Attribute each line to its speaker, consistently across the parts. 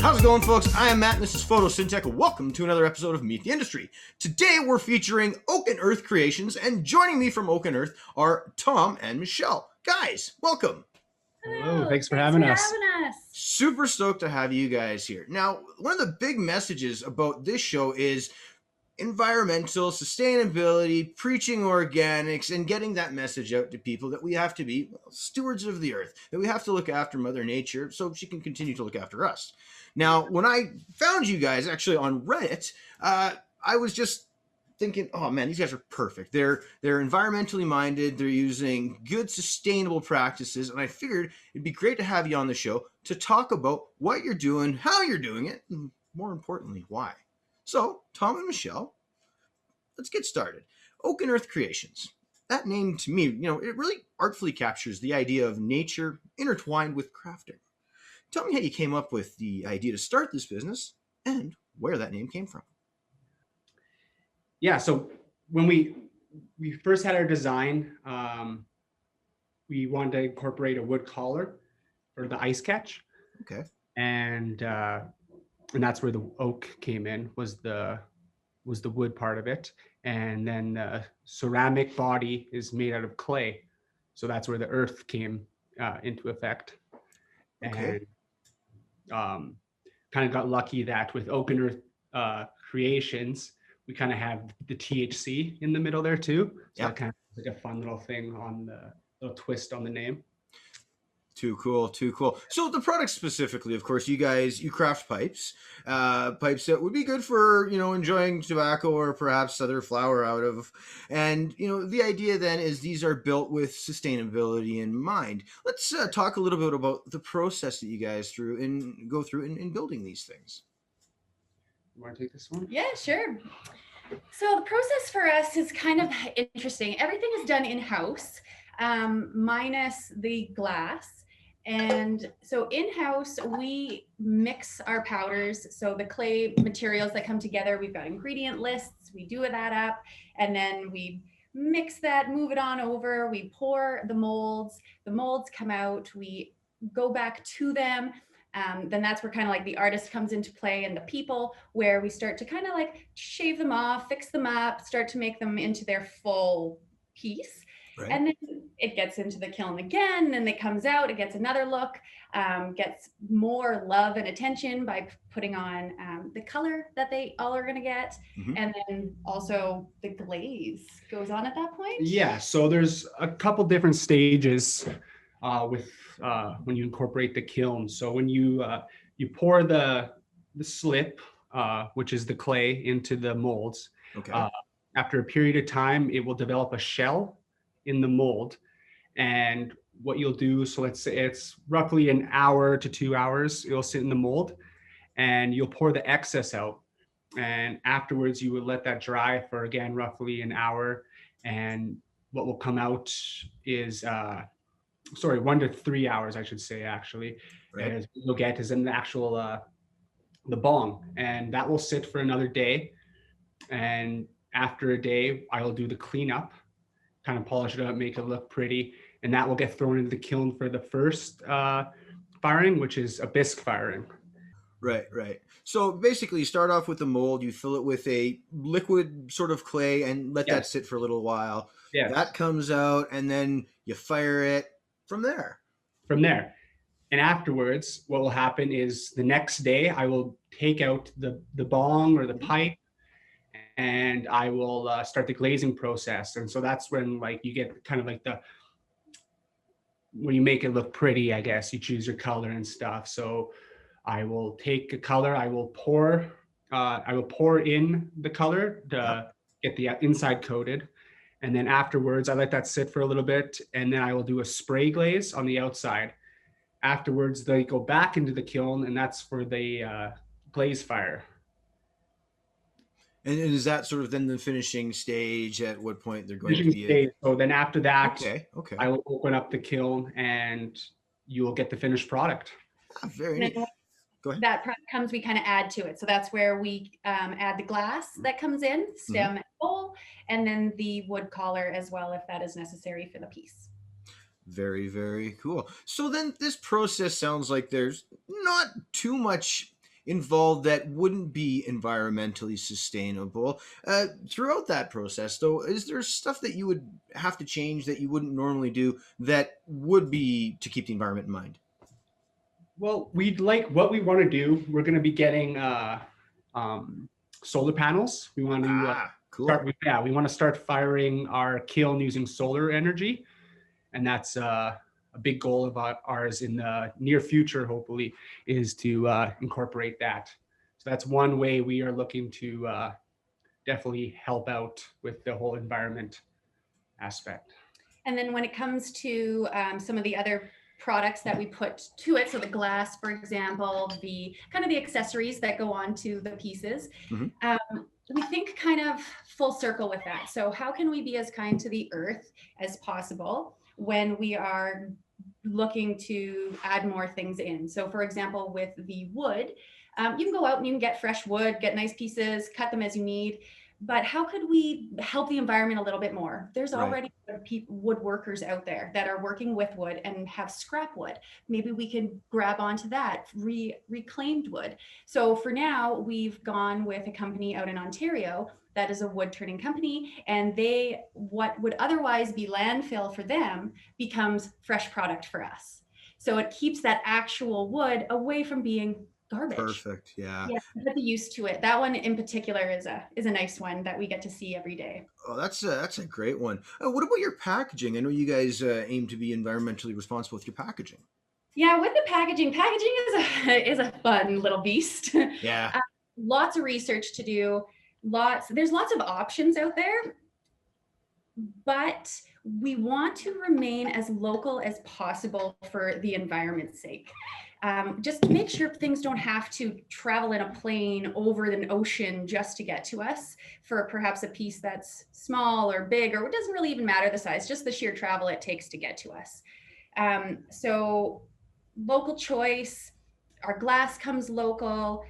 Speaker 1: How's it going, folks? I am Matt, and this is Photosynthetic. Welcome to another episode of Meet the Industry. Today, we're featuring Oak and Earth Creations, and joining me from Oak and Earth are Tom and Michelle. Guys, welcome.
Speaker 2: Hello, thanks for having us.
Speaker 1: Super stoked to have you guys here. Now, one of the big messages about this show is environmental sustainability, preaching organics, and getting that message out to people that we have to be stewards of the earth, that we have to look after Mother Nature so she can continue to look after us. Now, when I found you guys actually on Reddit, I was just thinking, oh man, these guys are perfect. They're environmentally minded. They're using good, sustainable practices. And I figured it'd be great to have you on the show to talk about what you're doing, how you're doing it, and more importantly, why. So, Tom and Michelle, let's get started. Oak and Earth Creations. That name to me, it really artfully captures the idea of nature intertwined with crafting. Tell me how you came up with the idea to start this business and where that name came from.
Speaker 2: Yeah, so when we first had our design, we wanted to incorporate a wood collar for the ice catch.
Speaker 1: Okay.
Speaker 2: And that's where the oak came in, was the wood part of it. And then the ceramic body is made out of clay. So that's where the earth came into effect.
Speaker 1: Okay.
Speaker 2: And kind of got lucky that with Oak and Earth Creations, we kind of have the THC in the middle there too. So that kind of like a fun little thing on the little twist on the name.
Speaker 1: Too cool. So the product specifically, of course, you craft pipes that would be good for, enjoying tobacco or perhaps other flower out of. And, the idea then is these are built with sustainability in mind. Let's talk a little bit about the process that you guys go through in building these things.
Speaker 2: You want to take this one?
Speaker 3: Yeah, sure. So the process for us is kind of interesting. Everything is done in-house, minus the glass. And so in-house, we mix our powders. So the clay materials that come together, we've got ingredient lists, we do that up, and then we mix that, move it on over, we pour the molds come out, we go back to them. Then that's where kind of like the artist comes into play and the people, where we start to kind of like shave them off, fix them up, start to make them into their full piece. Right. And then it gets into the kiln again, and it comes out, it gets another look, gets more love and attention by putting on the color that they all are going to get. Mm-hmm. And then also the glaze goes on at that point.
Speaker 2: Yeah, so there's a couple different stages with when you incorporate the kiln. So when you pour the slip, which is the clay, into the molds, okay. After a period of time, it will develop a shell in the mold. And what you'll do, so let's say it's roughly an hour to 2 hours, it'll sit in the mold, and you'll pour the excess out. And afterwards, you would let that dry for, again, roughly an hour. And what will come out is 1 to 3 hours, I should say, actually. Right. As you'll get is an actual the bong, and that will sit for another day. And after a day, I will do the cleanup, kind of polish it up, make it look pretty, and that will get thrown into the kiln for the first firing, which is a bisque firing.
Speaker 1: Right. So basically, you start off with the mold, you fill it with a liquid sort of clay, and let that sit for a little while. Yeah. That comes out, and then you fire it from there.
Speaker 2: And afterwards, what will happen is the next day, I will take out the bong or the pipe, and I will start the glazing process. And so that's when you get kind of when you make it look pretty, I guess, you choose your color and stuff. So I will take a color, I will pour in the color to get the inside coated. And then afterwards, I let that sit for a little bit, and then I will do a spray glaze on the outside. Afterwards, they go back into the kiln, and that's for the glaze fire.
Speaker 1: And is that sort of then the finishing stage? At what point they're going to be?
Speaker 2: So then after that,
Speaker 1: okay.
Speaker 2: I will open up the kiln, and you will get the finished product.
Speaker 1: Very neat. Go ahead.
Speaker 3: That product comes, we kind of add to it. So that's where we add the glass that comes in, stem and bowl, and then the wood collar as well, if that is necessary for the piece.
Speaker 1: Very, very cool. So then this process sounds like there's not too much involved that wouldn't be environmentally sustainable. Throughout that process, though, is there stuff that you would have to change that you wouldn't normally do that would be to keep the environment in mind?
Speaker 2: Well, what we want to do. We're going to be getting solar panels. We want to
Speaker 1: Ah,
Speaker 2: start
Speaker 1: cool.
Speaker 2: with, yeah, we want to start firing our kiln using solar energy. And that's a big goal of ours in the near future, hopefully, is to incorporate that. So that's one way we are looking to definitely help out with the whole environment aspect.
Speaker 3: And then when it comes to some of the other products that we put to it, so the glass, for example, the kind of the accessories that go on to the pieces,
Speaker 1: Mhm.
Speaker 3: we think kind of full circle with that. So how can we be as kind to the earth as possible when we are looking to add more things in? So for example, with the wood, you can go out and you can get fresh wood, get nice pieces, cut them as you need. But how could we help the environment a little bit more? There's
Speaker 1: Right.
Speaker 3: already woodworkers out there that are working with wood and have scrap wood. Maybe we can grab onto that reclaimed wood. So for now, we've gone with a company out in Ontario that is a wood turning company, and what would otherwise be landfill for them becomes fresh product for us. So it keeps that actual wood away from being garbage.
Speaker 1: Perfect. Yeah.
Speaker 3: Yeah, get used to it. That one in particular is a nice one that we get to see every day.
Speaker 1: Oh, that's a great one. What about your packaging? I know you guys aim to be environmentally responsible with your packaging.
Speaker 3: Yeah, with the packaging is a is a fun little beast.
Speaker 1: Yeah.
Speaker 3: Lots of research to do. There's lots of options out there, but we want to remain as local as possible for the environment's sake. Just to make sure things don't have to travel in a plane over an ocean just to get to us for perhaps a piece that's small or big, or it doesn't really even matter the size, just the sheer travel it takes to get to us. So local choice, our glass comes local,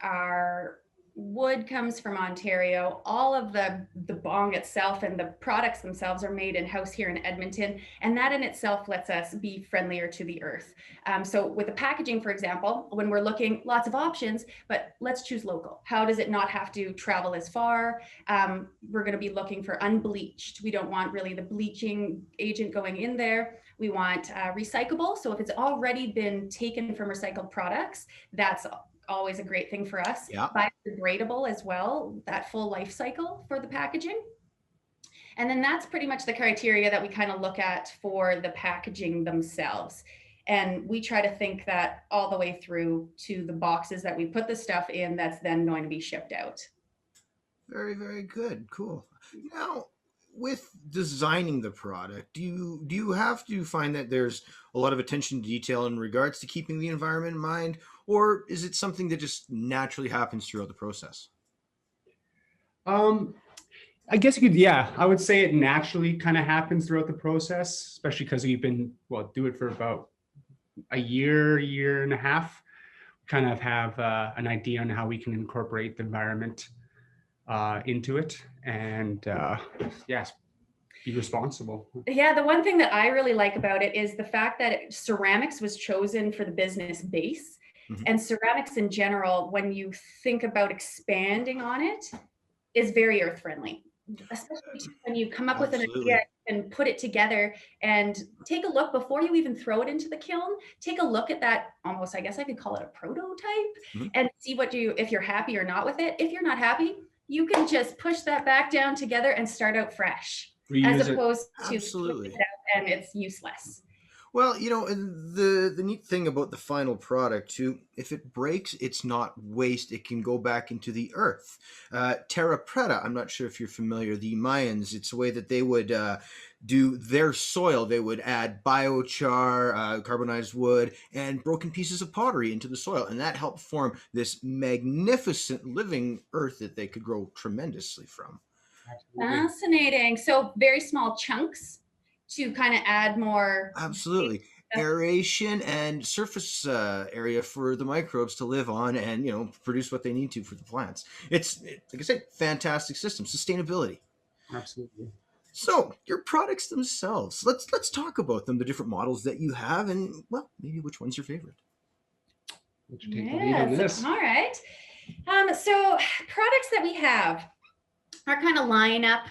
Speaker 3: our wood comes from Ontario. All of the bong itself and the products themselves are made in house here in Edmonton, and that in itself lets us be friendlier to the earth. So with the packaging, for example, when we're looking, lots of options, but let's choose local. How does it not have to travel as far? We're going to be looking for unbleached. We don't want really the bleaching agent going in there. We want recyclable. So if it's already been taken from recycled products, that's always a great thing for us.
Speaker 1: Yeah.
Speaker 3: Biodegradable as well, that full life cycle for the packaging. And then that's pretty much the criteria that we kind of look at for the packaging themselves. And we try to think that all the way through to the boxes that we put the stuff in that's then going to be shipped out.
Speaker 1: Very, very good. Cool. Now, with designing the product, do you have to find that there's a lot of attention to detail in regards to keeping the environment in mind, or is it something that just naturally happens throughout the process?
Speaker 2: I guess you could, yeah, I would say it naturally kind of happens throughout the process, especially because we've been, do it for about a year and a half. Kind of have an idea on how we can incorporate the environment into it, and yes, be responsible.
Speaker 3: Yeah, the one thing that I really like about it is the fact that ceramics was chosen for the business base.
Speaker 1: Mhm.
Speaker 3: And ceramics in general, when you think about expanding on it, is very earth friendly. Especially when you come up with an idea
Speaker 1: Absolutely.
Speaker 3: and put it together and take a look before you even throw it into the kiln. Take a look at that almost, I guess I could call it a prototype,
Speaker 1: Mhm.
Speaker 3: and see if you're happy or not with it. If you're not happy, you can just push that back down together and start out fresh, as
Speaker 2: Reuse it.
Speaker 3: opposed to putting
Speaker 1: Absolutely.
Speaker 3: it out and it's useless.
Speaker 1: Well, and the neat thing about the final product too, if it breaks, it's not waste. It can go back into the earth. Terra preta. I'm not sure if you're familiar. The Mayans. It's a way that they would do their soil. They would add biochar, carbonized wood, and broken pieces of pottery into the soil, and that helped form this magnificent living earth that they could grow tremendously from.
Speaker 2: Absolutely.
Speaker 3: Fascinating. So very small chunks to kind of add more.
Speaker 1: Absolutely. Aeration and surface area for the microbes to live on and, produce what they need to for the plants. Like I said, fantastic system, sustainability.
Speaker 2: Absolutely.
Speaker 1: So your products themselves, let's talk about them, the different models that you have, and well, maybe which one's your favorite.
Speaker 2: let you take the lead on this.
Speaker 3: All right. So products that we have, our kind of lineup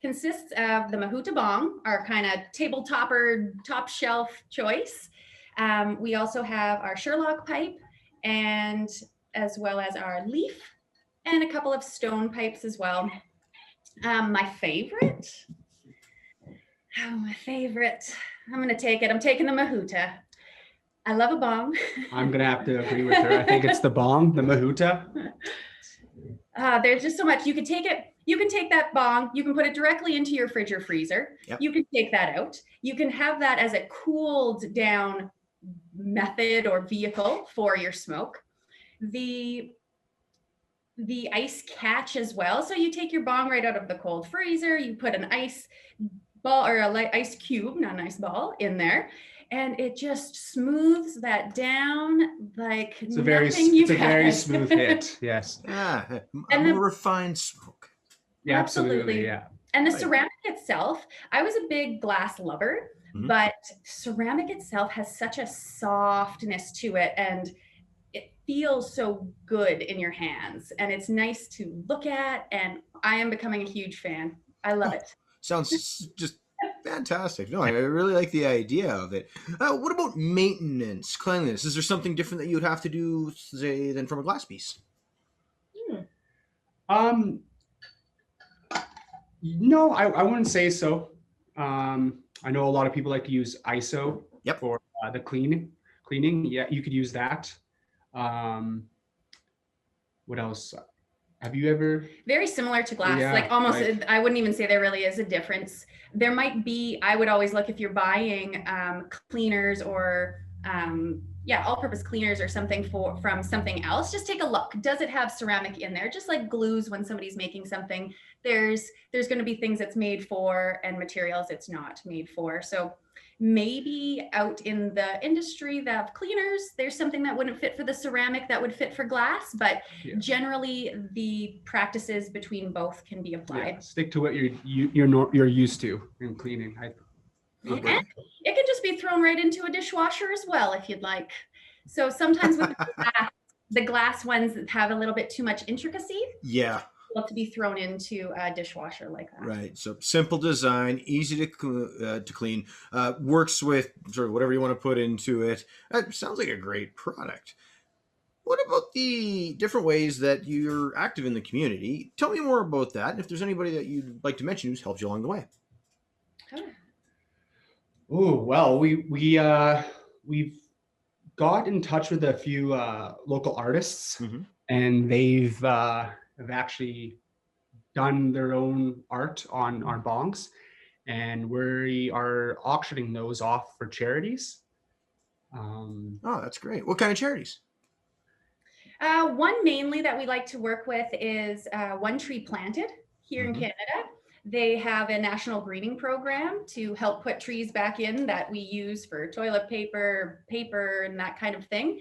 Speaker 3: consists of the Mahuta Bong, our kind of table topper, top shelf choice. We also have our Sherlock pipe, and as well as our leaf, and a couple of stone pipes as well. My favorite, I'm going to take it. I'm taking the Mahuta. I love a bong.
Speaker 2: I'm going to have to agree with her. I think it's the bong, the Mahuta.
Speaker 3: There's just so much. You can take it. You can take that bong. You can put it directly into your fridge or freezer.
Speaker 1: Yep.
Speaker 3: You can take that out. You can have that as a cooled down method or vehicle for your smoke. The ice catch as well. So you take your bong right out of the cold freezer. You put an ice ball or ice cube, not an ice ball, in there. And it just smooths that down like
Speaker 2: it's a very smooth hit. Yes.
Speaker 1: Yeah, and a refined smoke.
Speaker 2: Yeah, absolutely. Yeah.
Speaker 3: And the ceramic itself, I was a big glass lover, but ceramic itself has such a softness to it, and it feels so good in your hands, and it's nice to look at. And I am becoming a huge fan. I love it.
Speaker 1: Sounds just fantastic. No, I really like the idea of it. What about maintenance, cleanliness? Is there something different that you would have to do, say, than from a glass piece?
Speaker 2: No, I wouldn't say so. I know a lot of people like to use ISO for the cleaning. Yeah, you could use that. What else? Have you ever? Very
Speaker 3: similar to glass, like almost, right. I wouldn't even say there really is a difference. There might be, I would always look if you're buying cleaners or all-purpose cleaners or something from something else, just take a look. Does it have ceramic in there? Just like glues, when somebody's making something, there's going to be things it's made for and materials it's not made for. So maybe out in the industry of cleaners, there's something that wouldn't fit for the ceramic that would fit for glass, but generally the practices between both can be applied.
Speaker 2: Yeah, stick to what you're used to in cleaning.
Speaker 3: And it can just be thrown right into a dishwasher as well if you'd like. So sometimes with the glass ones have a little bit too much intricacy.
Speaker 1: Yeah.
Speaker 3: Love to be thrown into a dishwasher like that.
Speaker 1: Right. So simple design, easy to clean, works with sort of whatever you want to put into it. Sounds like a great product. What about the different ways that you're active in the community? Tell me more about that. And if there's anybody that you'd like to mention who's helped you along the way.
Speaker 2: Oh, well, we've got in touch with a few local artists, and they've have actually done their own art on bongs, and we are auctioning those off for charities.
Speaker 1: Oh, that's great. What kind of charities?
Speaker 3: One mainly that we like to work with is One Tree Planted here in Canada. They have a national greening program to help put trees back in that we use for toilet paper, and that kind of thing.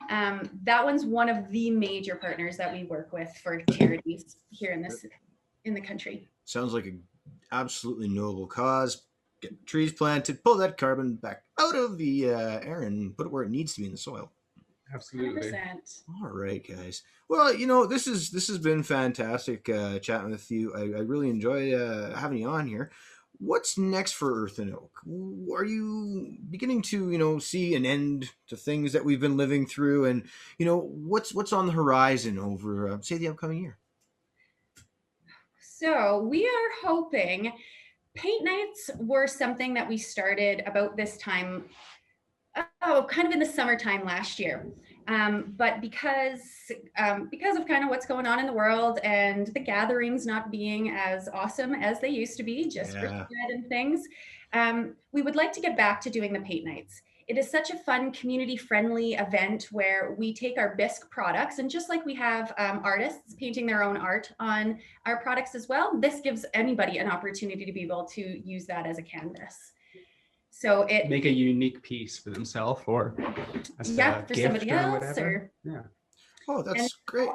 Speaker 3: That one's one of the major partners that we work with for charities here in the country.
Speaker 1: Sounds like an absolutely noble cause. Get trees planted, pull that carbon back out of the air and put it where it needs to be in the soil.
Speaker 2: Absolutely.
Speaker 3: 100%.
Speaker 1: All right, guys. Well, this has been fantastic chatting with you. I really enjoy having you on here. What's next for Earth and Oak? Are you beginning to, see an end to things that we've been living through? And, what's on the horizon over, say, the upcoming year?
Speaker 3: So we are hoping paint nights were something that we started about this time, kind of in the summertime last year. But because of kind of what's going on in the world and the gatherings not being as awesome as they used to be, just for bread and things, we would like to get back to doing the paint nights. It is such a fun, community-friendly event where we take our bisque products, and just like we have artists painting their own art on our products as well, this gives anybody an opportunity to be able to use that as a canvas. So it
Speaker 2: make a unique piece for themselves or
Speaker 3: for somebody else
Speaker 1: Oh, that's great.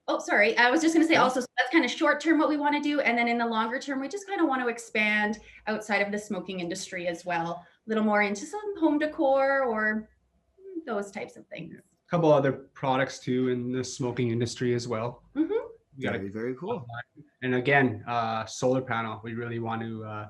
Speaker 3: Also, sorry, I was just going to say also, so that's kind of short term what we want to do, and then in the longer term we just kind of want to expand outside of the smoking industry as well, a little more into some home decor or those types of things.
Speaker 2: couple other products too in the smoking industry as well.
Speaker 3: Mhm.
Speaker 2: We got
Speaker 1: Very, very cool.
Speaker 2: And again, solar panel. We really want to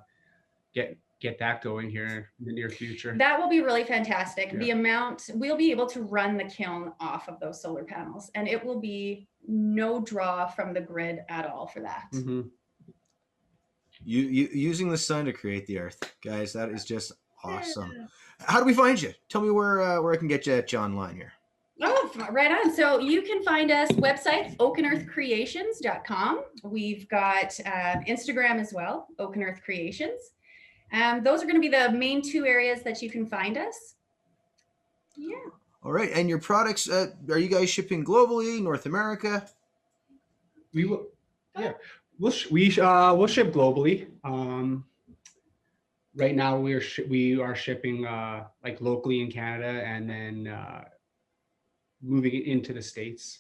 Speaker 2: get that going here in the near future.
Speaker 3: That will be really fantastic.
Speaker 2: Yeah.
Speaker 3: The amount we'll be able to run the kiln off of those solar panels, and it will be no draw from the grid at all for that.
Speaker 2: Mm-hmm.
Speaker 1: You using the sun to create the earth, guys. That is just awesome. How do we find you? Tell me where I can get you online here.
Speaker 3: Oh, right on. So you can find us website, oakenearthcreations.com. We've got Instagram as well, Oak and Earth Creations. Those are going to be the main two areas that you can find us. Yeah.
Speaker 1: All right. And your products, are you guys shipping globally, North America?
Speaker 2: We will, yeah. We'll ship globally. Right now we are shipping like locally in Canada, and then moving it into the States.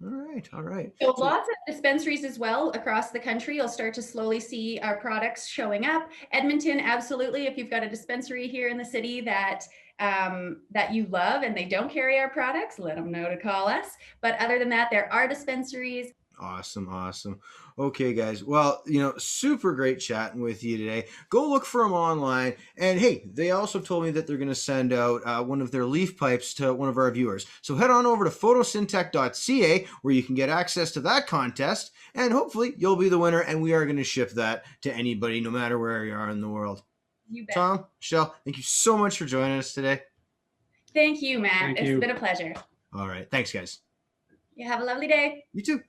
Speaker 1: All right. All right.
Speaker 3: So lots of dispensaries as well across the country. You'll start to slowly see our products showing up. Edmonton, absolutely. If you've got a dispensary here in the city that you love and they don't carry our products, let them know to call us. But other than that, there are dispensaries.
Speaker 1: Awesome. Awesome. Okay, guys. Well, super great chatting with you today. Go look for them online. And hey, they also told me that they're going to send out one of their leaf pipes to one of our viewers. So head on over to photosyntech.ca where you can get access to that contest. And hopefully you'll be the winner. And we are going to ship that to anybody, no matter where you are in the world.
Speaker 3: You bet.
Speaker 1: Tom, Michelle, thank you so much for joining us today.
Speaker 3: Thank you, Matt.
Speaker 2: Thank
Speaker 3: It's
Speaker 2: you.
Speaker 3: been a pleasure.
Speaker 1: All right. Thanks, guys.
Speaker 3: You have a lovely day.
Speaker 1: You too.